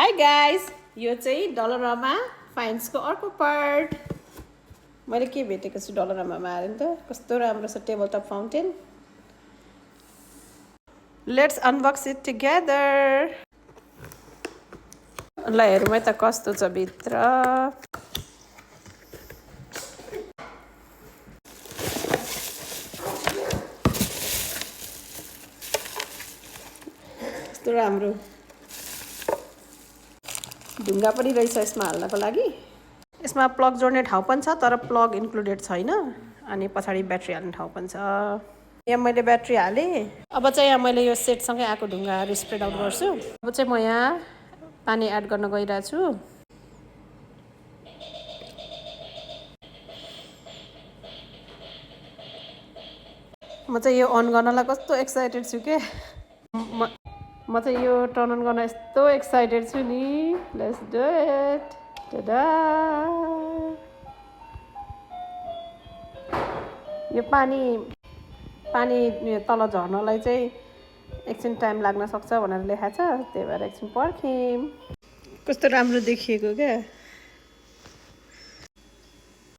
High guys, यो चाहिँ डलरमामा फाइन्सको अर्को पार्ट। मैले के भेटेको छु डलरमामा आएर नि त कस्तो राम्रो छ table top fountain. Let's unbox it together. ल हेरौँ है त कस्तो छ भित्र। कस्तो राम्रो ढुङ्गा पनि रहेछ यसमा हाल्नको लागि। यसमा प्लग जोड्ने ठाउँ पनि छ तर प्लग इन्क्लुडेड छैन। अनि पछाडि ब्याट्री हाल्ने ठाउँ पनि छ। यहाँ मैले ब्याट्री हालेँ। अब चाहिँ यहाँ मैले यो सेटसँगै आएको ढुङ्गाहरू स्प्रेड आउट गर्छु। अब चाहिँ म यहाँ पानी एड गर्न गइरहेको छु। म चाहिँ यो अन गर्नलाई कस्तो एक्साइटेड छु के। म चाहिँ यो टर्न अन गर्न यस्तो एक्साइटेड छु नि। Let's do it. टडा। यो पानी तल झर्नलाई चाहिँ एकछिन टाइम लाग्न सक्छ भनेर लेखाएको छ, त्यही भएर एकछिन पर्खौँ। कस्तो राम्रो देखिएको क्या।